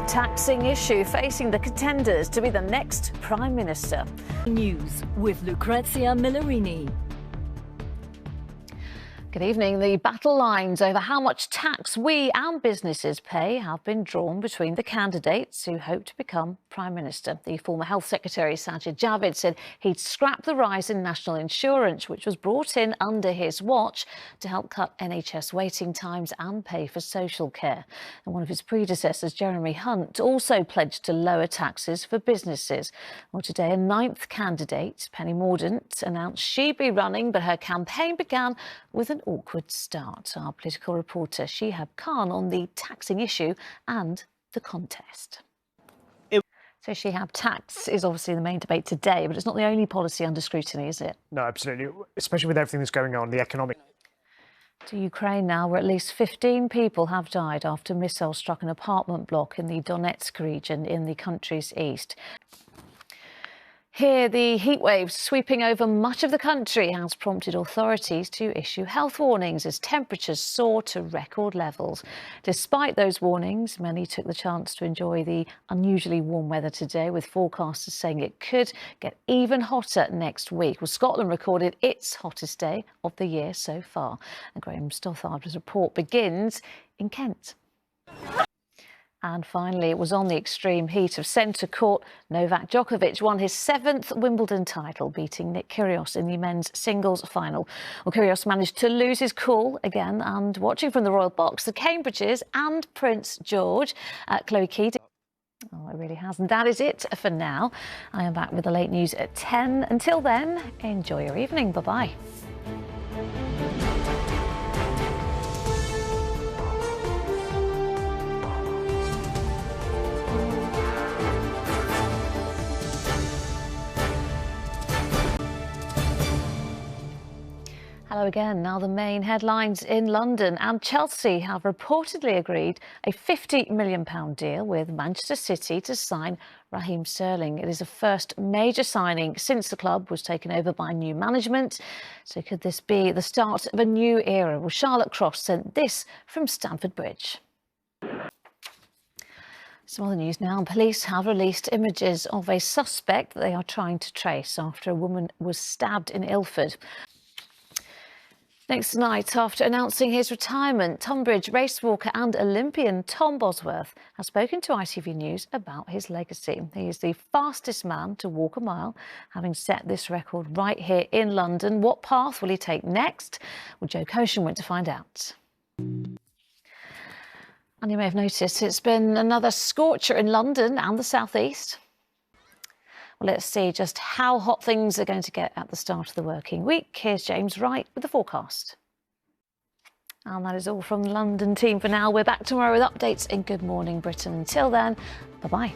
taxing issue facing the contenders to be the next Prime Minister. News with Lucrezia Millarini. Good evening. The battle lines over how much tax we and businesses pay have been drawn between the candidates who hope to become Prime Minister. The former Health Secretary Sajid Javid said he'd scrap the rise in national insurance, which was brought in under his watch to help cut NHS waiting times and pay for social care. And one of his predecessors, Jeremy Hunt, also pledged to lower taxes for businesses. Well, today a ninth candidate, Penny Mordaunt, announced she'd be running, but her campaign began with an awkward start. Our political reporter Shihab Khan on the taxing issue and the contest. So Shihab, tax is obviously the main debate today, but it's not the only policy under scrutiny, is it? No, absolutely, especially with everything that's going on, the economic. To Ukraine now, where at least 15 people have died after missiles struck an apartment block in the Donetsk region in the country's east. Here, the heat waves sweeping over much of the country has prompted authorities to issue health warnings as temperatures soar to record levels. Despite those warnings, many took the chance to enjoy the unusually warm weather today, with forecasters saying it could get even hotter next week. Well, Scotland recorded its hottest day of the year so far. And Graham Stothard's report begins in Kent. And finally, it was on the extreme heat of centre court. Novak Djokovic won his 7th Wimbledon title, beating Nick Kyrgios in the men's singles final. Well, Kyrgios managed to lose his cool again, and watching from the Royal Box, the Cambridges and Prince George, Chloe Keating. Oh, it really has. And that is it for now. I am back with the late news at 10. Until then, enjoy your evening. Bye-bye. Hello again. Now the main headlines in London, and Chelsea have reportedly agreed a £50 million deal with Manchester City to sign Raheem Sterling. It is the first major signing since the club was taken over by new management. So could this be the start of a new era? Well, Charlotte Cross sent this from Stamford Bridge. Some other news now. Police have released images of a suspect that they are trying to trace after a woman was stabbed in Ilford. Next night, after announcing his retirement, Tonbridge racewalker and Olympian Tom Bosworth has spoken to ITV News about his legacy. He is the fastest man to walk a mile, having set this record right here in London. What path will he take next? Well, Joe Coshen went to find out. And you may have noticed it's been another scorcher in London and the southeast. Let's see just how hot things are going to get at the start of the working week. Here's James Wright with the forecast. And that is all from the London team for now. We're back tomorrow with updates in Good Morning Britain. Until then, bye-bye.